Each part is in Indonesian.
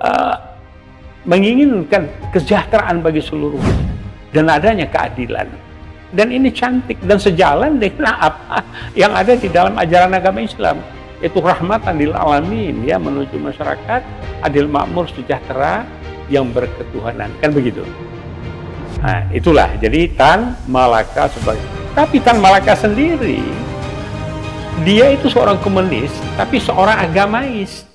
uh, menginginkan kesejahteraan bagi seluruh dan adanya keadilan. Dan ini cantik dan sejalan dengan apa yang ada di dalam ajaran agama Islam, yaitu rahmatan lil alamin, ya, menuju masyarakat adil, makmur, sejahtera yang berketuhanan, kan begitu. Nah, itulah jadi Tan Malaka sebagai. Tapi Tan Malaka sendiri, dia itu seorang komunis, tapi seorang agamais.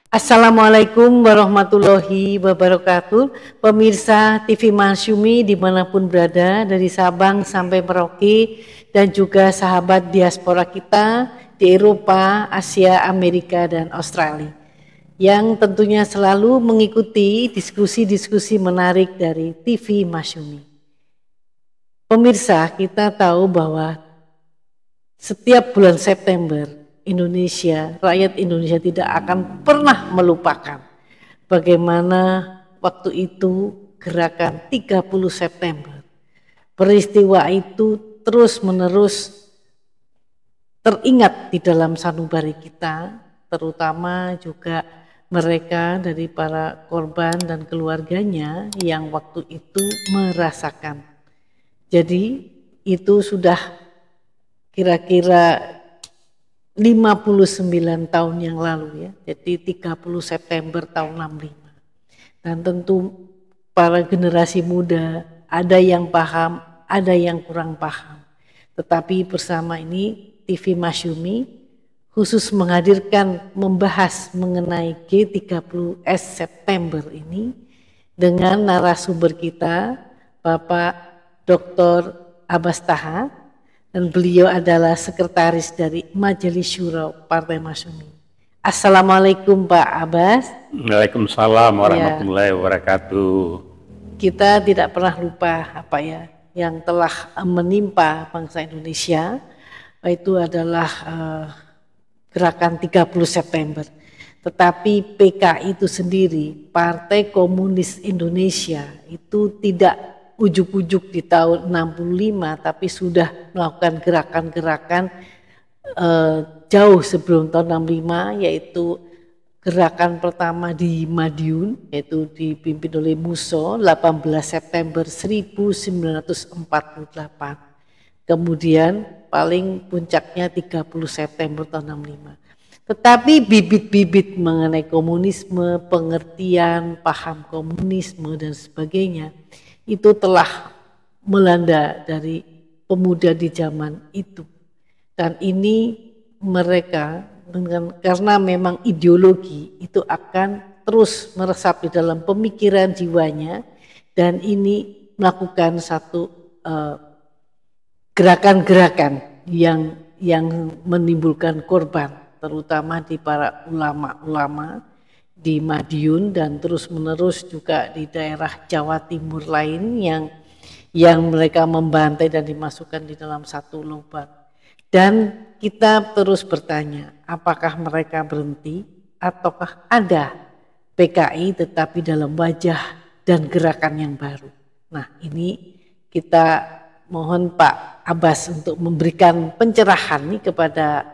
Assalamualaikum warahmatullahi wabarakatuh. Pemirsa TV Masyumi dimanapun berada, dari Sabang sampai Merauke, dan juga sahabat diaspora kita di Eropa, Asia, Amerika, dan Australia, yang tentunya selalu mengikuti diskusi-diskusi menarik dari TV Masyumi. Pemirsa, kita tahu bahwa setiap bulan September Indonesia, rakyat Indonesia tidak akan pernah melupakan bagaimana waktu itu gerakan 30 September. Peristiwa itu terus-menerus teringat di dalam sanubari kita, terutama juga mereka dari para korban dan keluarganya yang waktu itu merasakan. Jadi itu sudah kira-kira 59 tahun yang lalu, ya. Jadi 30 September tahun 65. Dan tentu para generasi muda ada yang paham, ada yang kurang paham. Tetapi bersama ini TV Masyumi khusus menghadirkan, membahas mengenai G30S September ini dengan narasumber kita Bapak Dr. Abbas Taha, dan beliau adalah sekretaris dari Majelis Syuro Partai Masyumi. Assalamualaikum Pak Abbas. Waalaikumsalam warahmatullahi wabarakatuh. Kita tidak pernah lupa apa ya yang telah menimpa bangsa Indonesia, itu adalah gerakan 30 September. Tetapi PKI itu sendiri, Partai Komunis Indonesia, itu tidak ujuk-ujuk di tahun 65, tapi sudah melakukan gerakan-gerakan jauh sebelum tahun 65, yaitu gerakan pertama di Madiun, yaitu dipimpin oleh Musso 18 September 1948. Kemudian paling puncaknya 30 September tahun 65. Tetapi bibit-bibit mengenai komunisme, pengertian, paham komunisme dan sebagainya, itu telah melanda dari pemuda di zaman itu. Dan ini mereka karena memang ideologi itu akan terus meresap di dalam pemikiran jiwanya, dan ini melakukan satu gerakan-gerakan yang menimbulkan korban, terutama di para ulama-ulama di Madiun dan terus-menerus juga di daerah Jawa Timur lain yang mereka membantai dan dimasukkan di dalam satu lubang. Dan kita terus bertanya, apakah mereka berhenti ataukah ada PKI tetapi dalam wajah dan gerakan yang baru. Nah, ini kita mohon Pak Abbas untuk memberikan pencerahan nih kepada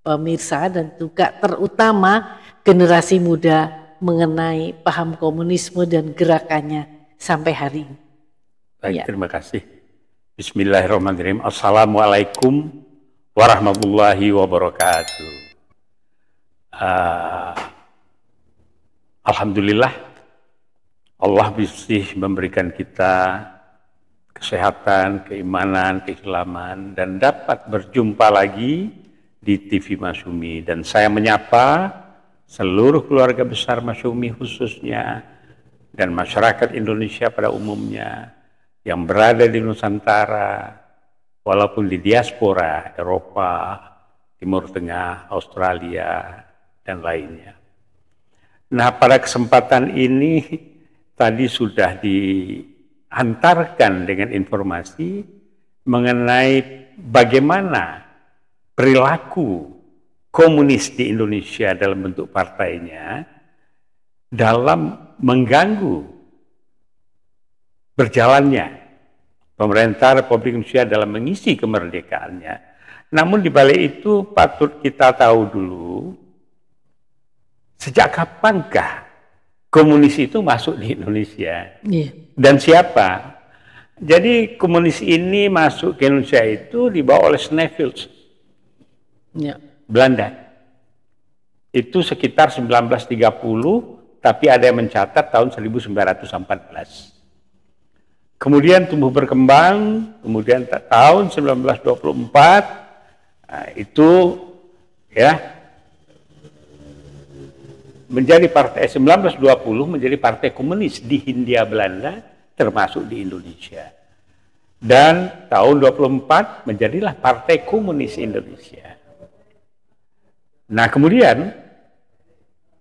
pemirsa dan juga terutama generasi muda mengenai paham komunisme dan gerakannya sampai hari ini. Baik, ya. Terima kasih. Bismillahirrahmanirrahim. Assalamualaikum warahmatullahi wabarakatuh. Alhamdulillah, Allah bisa memberikan kita kesehatan, keimanan, keislaman, dan dapat berjumpa lagi di TV Masyumi. Dan saya menyapa seluruh keluarga besar Masyumi khususnya, dan masyarakat Indonesia pada umumnya yang berada di Nusantara, walaupun di diaspora Eropa, Timur Tengah, Australia, dan lainnya. Nah, pada kesempatan ini tadi sudah dihantarkan dengan informasi mengenai bagaimana perilaku komunis di Indonesia dalam bentuk partainya dalam mengganggu berjalannya pemerintah Republik Indonesia dalam mengisi kemerdekaannya. Namun di balik itu patut kita tahu dulu, sejak kapankah komunis itu masuk di Indonesia? Dan siapa? Jadi komunis ini masuk ke Indonesia itu dibawa oleh Snevels, Belanda. Itu sekitar 1930, tapi ada yang mencatat tahun 1914. Kemudian tumbuh berkembang, kemudian tahun 1924 itu ya menjadi partai 1920 menjadi partai komunis di Hindia Belanda termasuk di Indonesia. Dan tahun 24 menjadilah Partai Komunis Indonesia. Nah, kemudian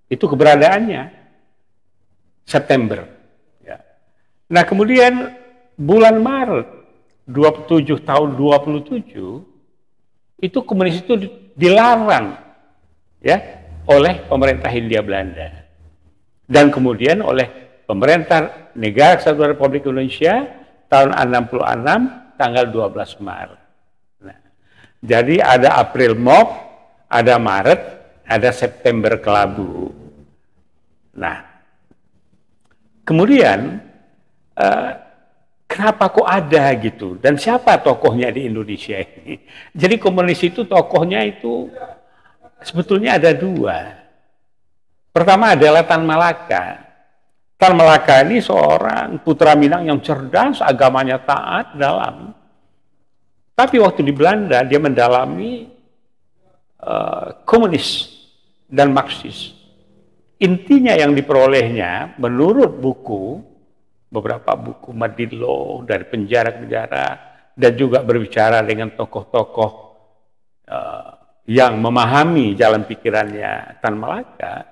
itu keberadaannya September. Ya. Nah, kemudian bulan Maret 27 tahun 27 itu komunis itu dilarang ya oleh pemerintah Hindia Belanda dan kemudian oleh pemerintah Negara Kesatuan Republik Indonesia tahun 66 tanggal 12 Maret. Nah, jadi ada April Mop, ada Maret, ada September kelabu. Nah, kemudian kenapa kok ada gitu? Dan siapa tokohnya di Indonesia ini? Jadi komunis itu tokohnya itu sebetulnya ada dua. Pertama adalah Tan Malaka. Tan Malaka ini seorang putra Minang yang cerdas, agamanya taat, dalam. Tapi waktu di Belanda dia mendalami komunis dan Marxis. Intinya yang diperolehnya menurut beberapa buku Madilo dari penjara-penjara dan juga berbicara dengan tokoh-tokoh yang memahami jalan pikirannya Tan Malaka.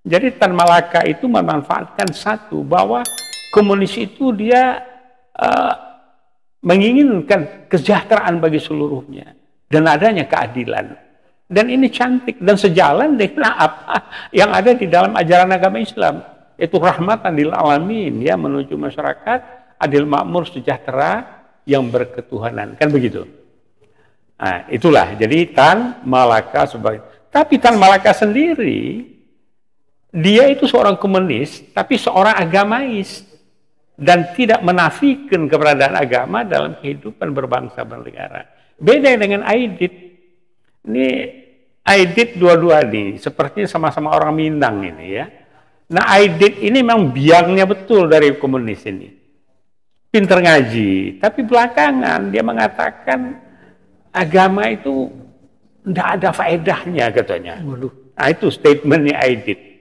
Jadi Tan Malaka itu memanfaatkan satu bahwa komunis itu dia menginginkan kesejahteraan bagi seluruhnya dan adanya keadilan. Dan ini cantik dan sejalan dengan apa yang ada di dalam ajaran agama Islam. Itu rahmatan lil alamin ya, menuju masyarakat adil makmur sejahtera yang berketuhanan, kan begitu. Nah, itulah jadi Tan Malaka sebagai. Tapi Tan Malaka sendiri dia itu seorang komunis tapi seorang agamais dan tidak menafikan keberadaan agama dalam kehidupan berbangsa bernegara. Beda dengan Aidit. Ini Aidit dua-dua nih sepertinya sama-sama orang Minang ini ya. Nah, Aidit ini memang biangnya betul dari komunis ini. Pinter ngaji, tapi belakangan dia mengatakan agama itu tidak ada faedahnya katanya. Nah, itu statementnya Aidit.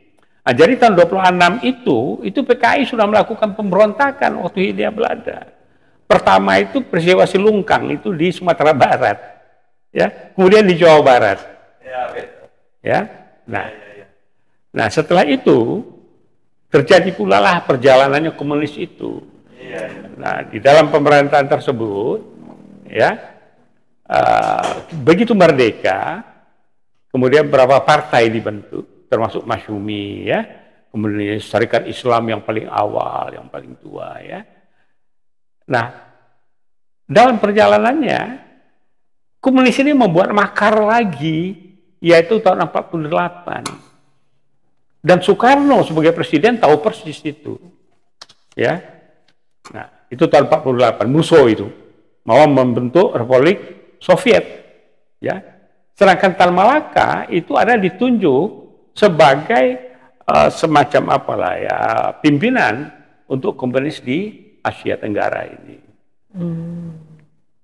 Nah, jadi tahun 26 itu PKI sudah melakukan pemberontakan waktu Hindia Belanda. Pertama itu peristiwa Silungkang itu di Sumatera Barat, ya, kemudian di Jawa Barat, ya. Nah, setelah itu terjadi pula lah perjalanannya komunis itu. Nah, di dalam pemerintahan tersebut, ya, begitu merdeka, kemudian beberapa partai dibentuk, termasuk Masyumi, ya, kemudian Syarikat Islam yang paling awal, yang paling tua, ya. Nah, dalam perjalanannya, komunis ini membuat makar lagi, yaitu tahun 48. Dan Soekarno sebagai presiden tahu persis itu, ya. Nah, itu tahun 48, musuh itu mau membentuk Republik Soviet, ya. Sedangkan Tan Malaka itu ada ditunjuk sebagai semacam apalah ya pimpinan untuk komunis di Asia Tenggara ini.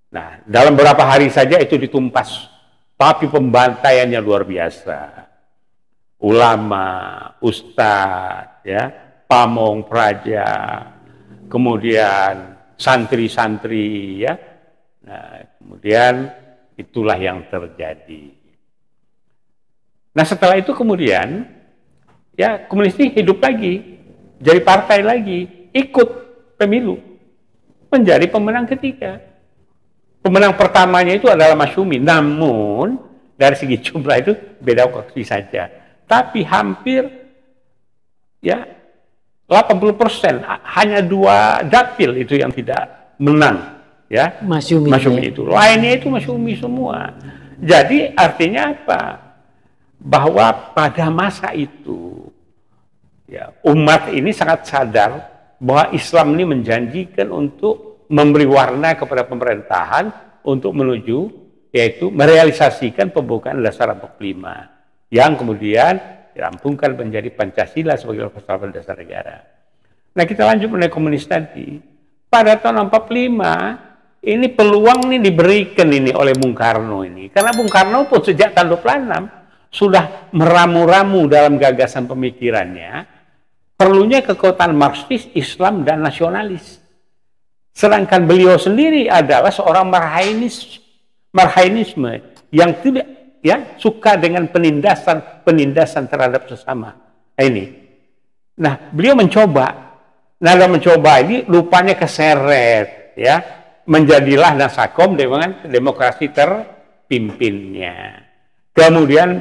Nah, dalam beberapa hari saja itu ditumpas, tapi pembantaiannya luar biasa. Ulama, ustadz, ya, pamong praja, kemudian santri-santri, ya. Nah, kemudian itulah yang terjadi. Nah, setelah itu kemudian ya komunis ini hidup lagi, jadi partai lagi, ikut pemilu, menjadi pemenang ketiga. Pemenang pertamanya itu adalah Masyumi, namun dari segi jumlah itu beda kursi saja. Tapi hampir ya 80%, hanya 2 dapil itu yang tidak menang, ya Masyumi itu. Lainnya itu Masyumi semua. Jadi artinya apa? Bahwa pada masa itu ya umat ini sangat sadar bahwa Islam ini menjanjikan untuk memberi warna kepada pemerintahan untuk menuju yaitu merealisasikan pembukaan dasar 45 yang kemudian dirampungkan menjadi Pancasila sebagai pasal dasar negara. Nah, kita lanjut mengenai komunis tadi. Pada tahun 45 ini peluang ini diberikan ini oleh Bung Karno ini. Karena Bung Karno pun sejak tahun 26 sudah meramu-ramu dalam gagasan pemikirannya perlunya kekuatan Marxis, Islam dan nasionalis. Sedangkan beliau sendiri adalah seorang marhainisme yang tidak ya suka dengan penindasan terhadap sesama. Nah, beliau mencoba. Nah, dalam mencoba ini rupanya keseret ya, menjadilah Nasakom dengan demokrasi terpimpinnya. Kemudian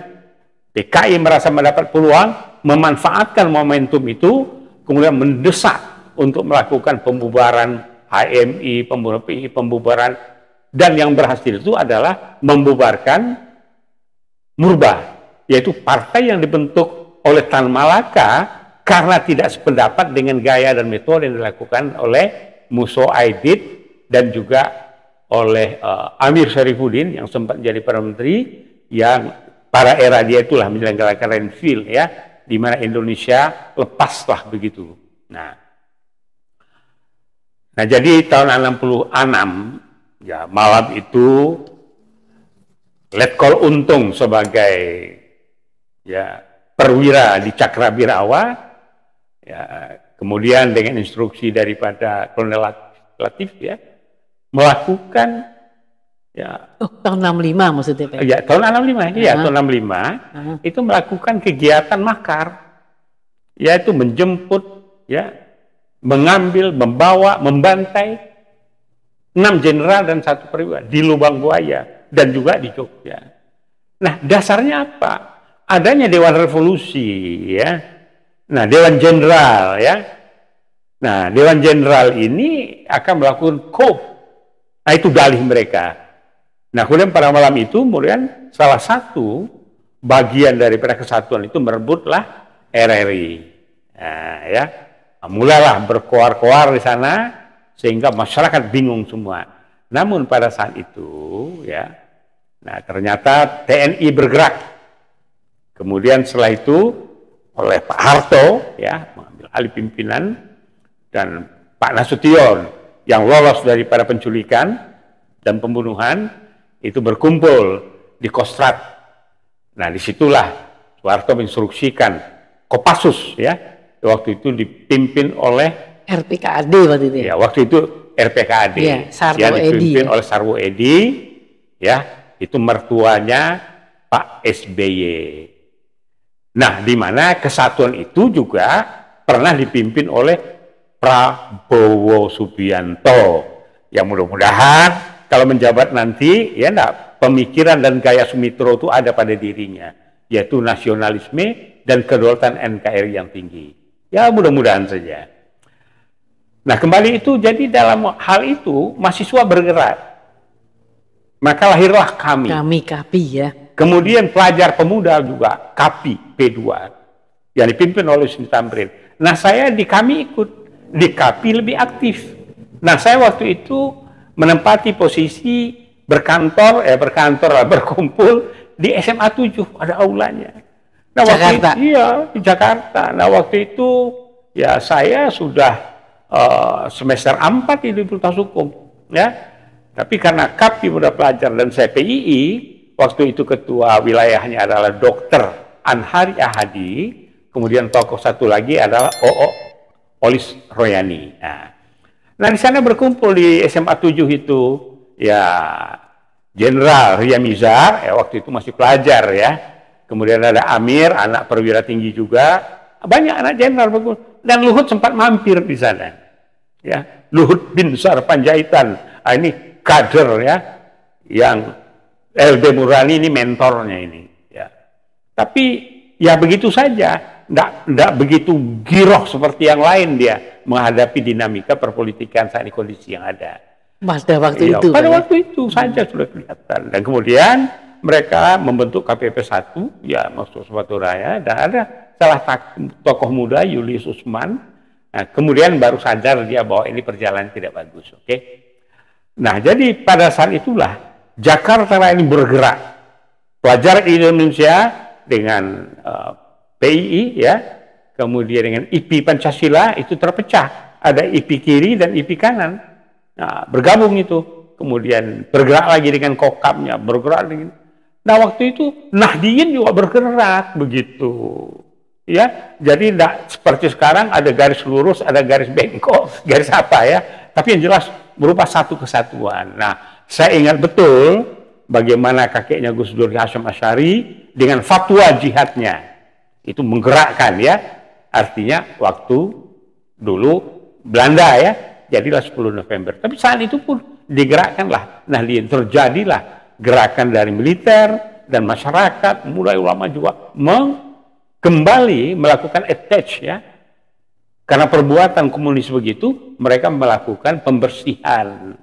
PKI merasa mendapat peluang memanfaatkan momentum itu, kemudian mendesak untuk melakukan pembubaran HMI, pembubaran, dan yang berhasil itu adalah membubarkan Murba, yaitu partai yang dibentuk oleh Tan Malaka karena tidak sependapat dengan gaya dan metode yang dilakukan oleh Muso Aidit dan juga oleh Amir Syarifuddin yang sempat menjadi Perdana Menteri, yang pada era dia itulah menyelenggarakan Renville ya, di mana Indonesia lepaslah begitu. Nah jadi tahun 66 ya malam itu Letkol Untung sebagai ya perwira di Cakrabirawa ya, kemudian dengan instruksi daripada Kolonel Latif ya melakukan ya tahun 65 maksudnya Pak? Ya tahun 65 ya tahun 65 itu melakukan kegiatan makar, yaitu menjemput ya, mengambil, membawa, membantai 6 jenderal dan 1 perwira di Lubang Buaya dan juga di Jogja. Nah, dasarnya apa? Adanya Dewan Revolusi ya. Nah, Dewan Jenderal ya. Nah, Dewan Jenderal ini akan melakukan coup. Nah, itu dalih mereka. Nah, kemudian pada malam itu kemudian salah satu bagian daripada kesatuan itu merebutlah RRI. Nah, ya. Nah, mulailah berkoar-koar di sana sehingga masyarakat bingung semua. Namun pada saat itu ya, nah ternyata TNI bergerak. Kemudian setelah itu oleh Pak Harto ya mengambil alih pimpinan dan Pak Nasution yang lolos daripada penculikan dan pembunuhan itu berkumpul di Kostrad. Nah, disitulah Soeharto menginstruksikan Kopassus ya, waktu itu dipimpin oleh RPKAD waktu itu ya, waktu itu RPKAD ya, yang dipimpin oleh Sarwo Edi ya, itu mertuanya Pak SBY. Nah, di mana kesatuan itu juga pernah dipimpin oleh Prabowo Subianto yang mudah-mudahan kalau menjabat nanti ya pemikiran dan gaya Sumitro itu ada pada dirinya, yaitu nasionalisme dan kedaulatan NKRI yang tinggi. Ya mudah-mudahan saja. Nah, kembali itu jadi dalam hal itu mahasiswa bergerak. Maka lahirlah kami. Kami KAPI ya. Kemudian pelajar pemuda juga KAPI P2 yang dipimpin oleh Husni Tamrin. Nah, saya di kami ikut, di KAPI lebih aktif. Nah, saya waktu itu menempati posisi berkumpul di SMA 7, ada aulanya. Nah, Jakarta. Di Jakarta. Nah, waktu itu ya saya sudah semester 4 di Fakultas Hukum ya. Tapi karena KAPI Muda Pelajar dan saya PII, waktu itu ketua wilayahnya adalah Dr. Anhari Ahadi, kemudian tokoh satu lagi adalah Olis Royani. Nah, di sana berkumpul di SMA 7 itu ya Jenderal Ria Mizar, waktu itu masih pelajar ya. Kemudian ada Amir, anak perwira tinggi juga, banyak anak jenderal bagus. Dan Luhut sempat mampir di sana. Ya, Luhut bin Sarpanjaitan, ini kader ya, yang LD Murani ini mentornya ini. Ya. Tapi ya begitu saja, nggak begitu giroh seperti yang lain dia menghadapi dinamika perpolitikan saat ini kondisi yang ada. Pada waktu Ya, itu. pada waktu itu saja sudah kelihatan. Dan kemudian mereka membentuk KPP 1, ya maksud Suatu Raya, dan ada salah tokoh muda Julius Usman. Nah, kemudian baru sadar dia bahwa ini perjalanan tidak bagus, oke? Nah, jadi pada saat itulah Jakarta ini bergerak. Pelajar Indonesia dengan PII, ya, kemudian dengan IP Pancasila itu terpecah. Ada IP kiri dan IP kanan. Nah, bergabung itu. Kemudian bergerak lagi dengan Kokamnya, bergerak dengan. Nah, waktu itu Nahdien juga bergerak begitu. Ya, jadi tidak seperti sekarang ada garis lurus, ada garis bengkok, garis apa ya. Tapi yang jelas berupa satu kesatuan. Nah, saya ingat betul bagaimana kakeknya Gus Dur Hasyim Asy'ari dengan fatwa jihadnya itu menggerakkan ya. Artinya waktu dulu Belanda ya, jadilah 10 November. Tapi saat itu pun digerakkanlah Nahdien, terjadilah gerakan dari militer dan masyarakat, mulai ulama juga kembali melakukan attach ya, karena perbuatan komunis begitu mereka melakukan pembersihan.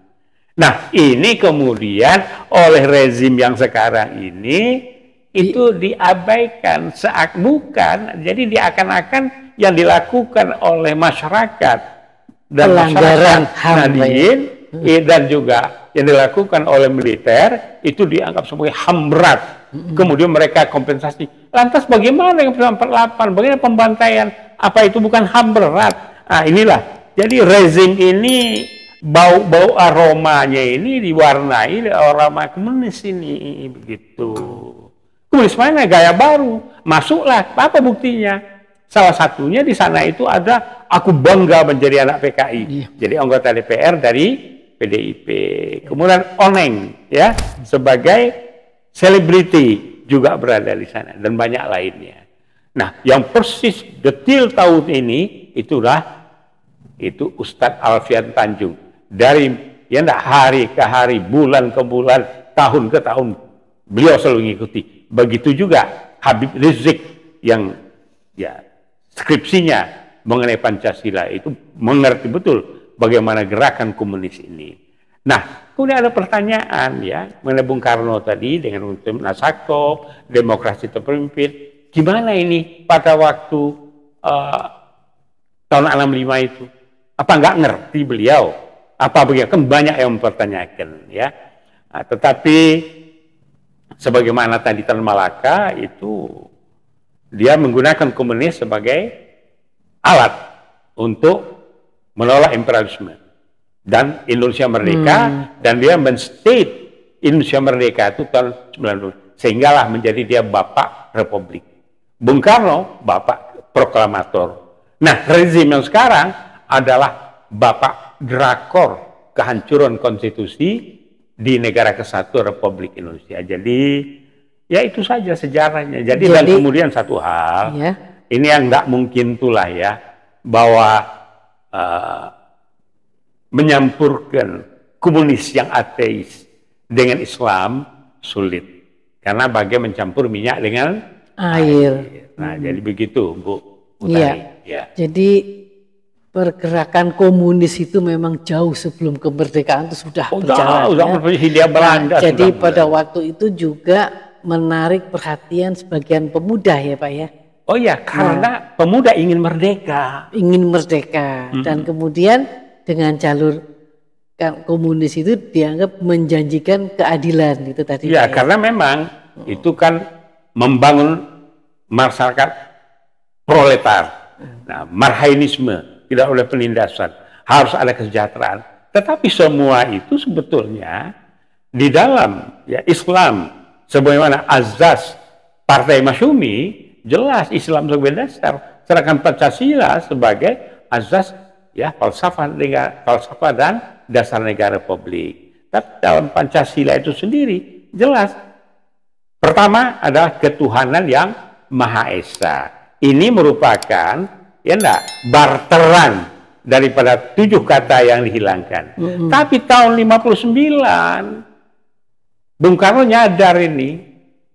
Nah, ini kemudian oleh rezim yang sekarang ini itu diabaikan, bukan, jadi diakan-akan yang dilakukan oleh masyarakat dan masyarakat Nahdien dan juga yang dilakukan oleh militer itu dianggap sebagai HAM berat. Kemudian mereka kompensasi. Lantas bagaimana yang 48? Bagaimana pembantaian? Apa itu bukan HAM berat? Nah, inilah. Jadi rezim ini bau-bau aromanya ini diwarnai oleh aroma komunis ini begitu. Komunis mana? Gaya baru. Masuklah. Apa buktinya? Salah satunya di sana itu ada aku bangga menjadi anak PKI. Jadi anggota DPR dari PDIP. Kemudian Oneng ya sebagai selebriti juga berada di sana dan banyak lainnya. Nah, yang persis detil tahun ini itu Ustadz Alfian Tanjung. Dari ya hari ke hari, bulan ke bulan, tahun ke tahun beliau selalu mengikuti. Begitu juga Habib Rizik yang ya skripsinya mengenai Pancasila itu mengerti betul bagaimana gerakan komunis ini. Nah, kemudian ada pertanyaan ya mengenai Bung Karno tadi dengan Nasakto, demokrasi terpimpin. Gimana ini pada waktu tahun 65 itu? Apa nggak ngerti beliau? Apa begitu? Kan banyak yang mempertanyakan ya. Nah, tetapi sebagaimana tadi Tan Malaka itu dia menggunakan komunis sebagai alat untuk menolak imperialisme dan Indonesia merdeka, dan dia men-state Indonesia merdeka itu tahun 90, sehinggalah menjadi dia Bapak Republik. Bung Karno Bapak Proklamator. Nah, rezim yang sekarang adalah Bapak Drakor, kehancuran konstitusi di negara kesatuan Republik Indonesia. Jadi ya itu saja sejarahnya. Jadi dan kemudian satu hal, ya, ini yang tidak mungkin itulah ya, bahwa menyampurkan komunis yang ateis dengan Islam sulit. Karena bagai mencampur minyak dengan air. Nah, jadi begitu, Bu Utari. Ya. Jadi pergerakan komunis itu memang jauh sebelum kemerdekaan itu sudah berjalan. Hindia Belanda. Jadi pada waktu itu juga menarik perhatian sebagian pemuda ya Pak ya. Oh ya, karena pemuda ingin merdeka. Ingin merdeka. Dan kemudian dengan jalur komunis itu dianggap menjanjikan keadilan itu tadi. Ya, karena memang itu kan membangun masyarakat proletar. Nah, marhainisme, tidak oleh penindasan, harus ada kesejahteraan. Tetapi semua itu sebetulnya di dalam ya Islam, sebagaimana azas Partai Masyumi, jelas Islam sebagai dasar, sedangkan Pancasila sebagai azas ya falsafah dan dasar negara republik. Tapi dalam Pancasila itu sendiri jelas pertama adalah ketuhanan yang Maha Esa. ini merupakan ya enggak barteran daripada 7 kata yang dihilangkan. Tapi tahun 59 Bung Karno nyadar ini,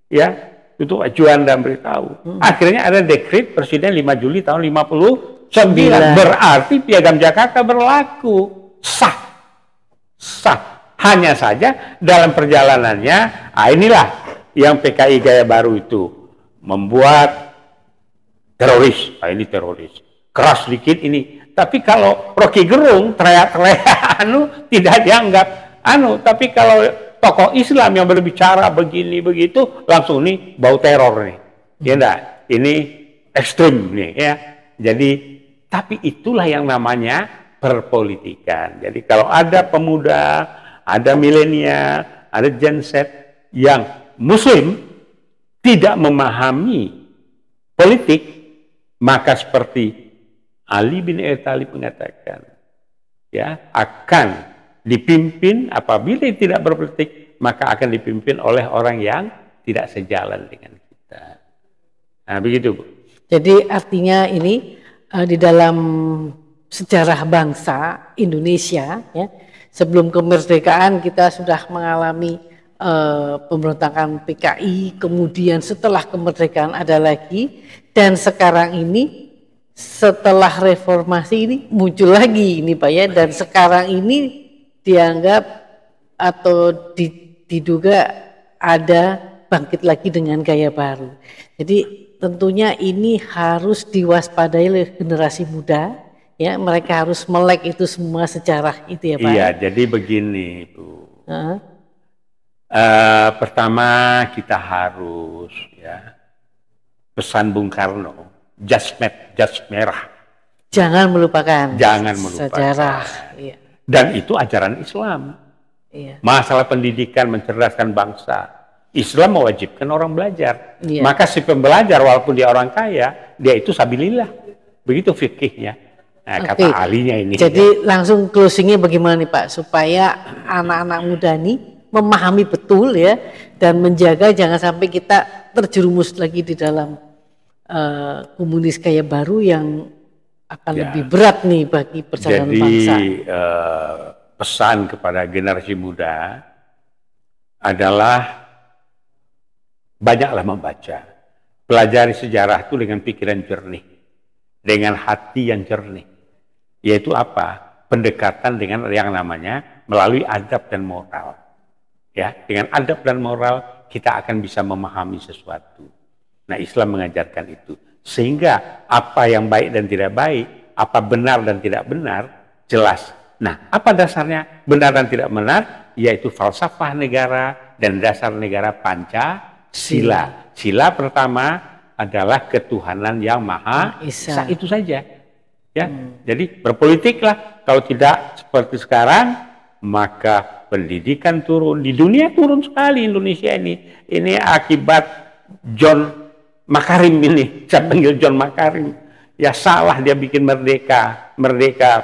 ya, itu Pak Juanda beritahu. Akhirnya ada dekret Presiden 5 Juli tahun 59. Berarti Piagam Jakarta berlaku, sah. Hanya saja dalam perjalanannya, inilah yang PKI Gaya Baru itu membuat teroris. Ini teroris. Keras sedikit ini. Tapi kalau Rocky Gerung teriak-teriak tidak dianggap tapi kalau tokoh Islam yang berbicara begini begitu langsung nih bau teror nih. Ya enggak? Ini ekstrim nih ya. Jadi tapi itulah yang namanya perpolitikan. Jadi kalau ada pemuda, ada milenial, ada Gen Z yang Muslim tidak memahami politik, maka seperti Ali bin Abi Thalib mengatakan, ya, akan dipimpin apabila tidak berpolitik, maka akan dipimpin oleh orang yang tidak sejalan dengan kita. Nah, begitu, Bu. Jadi artinya ini di dalam sejarah bangsa Indonesia, ya, sebelum kemerdekaan kita sudah mengalami pemberontakan PKI, kemudian setelah kemerdekaan ada lagi, dan sekarang ini setelah reformasi ini muncul lagi ini Pak ya, dan sekarang ini dianggap atau diduga ada bangkit lagi dengan gaya baru. Jadi tentunya ini harus diwaspadai oleh generasi muda, ya, mereka harus melek itu semua sejarah itu ya Pak. Iya, jadi begini Bu. Pertama kita harus, ya, pesan Bung Karno, jas merah. Jangan melupakan sejarah. Iya. Dan itu ajaran Islam. Iya. Masalah pendidikan, mencerdaskan bangsa. Islam mewajibkan orang belajar. Iya. Maka si pembelajar walaupun dia orang kaya, dia itu sabilillah. Begitu fikihnya. Nah, kata ahlinya ini. Jadi langsung closingnya bagaimana nih Pak, supaya anak-anak muda nih memahami betul ya, dan menjaga jangan sampai kita terjerumus lagi di dalam komunis gaya baru yang akan lebih berat nih bagi perjalanan bangsa. Jadi pesan kepada generasi muda adalah banyaklah membaca, pelajari sejarah itu dengan pikiran jernih, dengan hati yang jernih. Yaitu apa? Pendekatan dengan yang namanya melalui adab dan moral. Ya, dengan adab dan moral kita akan bisa memahami sesuatu. Nah, Islam mengajarkan itu. Sehingga apa yang baik dan tidak baik, apa benar dan tidak benar, jelas. Nah, apa dasarnya benar dan tidak benar? Yaitu falsafah negara dan dasar negara Pancasila. Sila pertama adalah ketuhanan yang Maha Esa. Itu saja. Ya, jadi berpolitiklah. Kalau tidak seperti sekarang, maka pendidikan turun. Di dunia turun sekali Indonesia ini. Ini akibat John Makarim ini. Saya panggil John Makarim. Ya salah dia bikin merdeka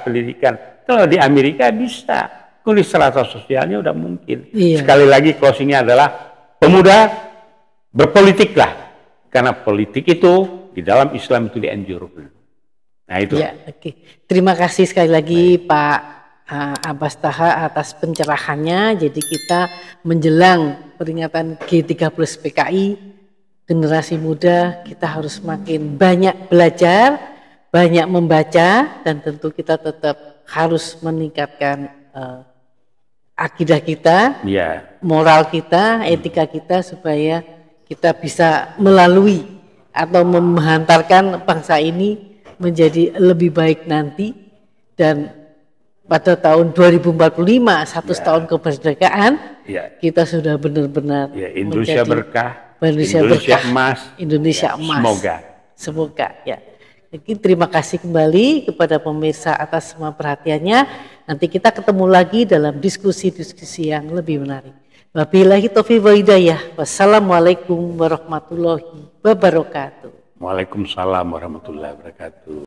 pendidikan. Kalau di Amerika bisa. Kalau di strata sosialnya udah mungkin. Iya. Sekali lagi closingnya adalah pemuda berpolitiklah. Karena politik itu di dalam Islam itu dianjurkan. Nah itu. Ya, terima kasih sekali lagi Pak Abbas Taha atas pencerahannya. Jadi kita menjelang peringatan G30 PKI, generasi muda kita harus makin banyak belajar, banyak membaca, dan tentu kita tetap harus meningkatkan akidah kita, moral kita, etika kita, supaya kita bisa melalui atau menghantarkan bangsa ini menjadi lebih baik nanti. Dan pada tahun 2045, 100 tahun kemerdekaan, kita sudah benar-benar Indonesia berkah, Indonesia emas, Indonesia emas. Semoga ya. Jadi terima kasih kembali kepada pemirsa atas semua perhatiannya. Nanti kita ketemu lagi dalam diskusi-diskusi yang lebih menarik. Wabillahi taufiq wal hidayah. Wassalamualaikum warahmatullahi wabarakatuh. Waalaikumsalam warahmatullahi wabarakatuh.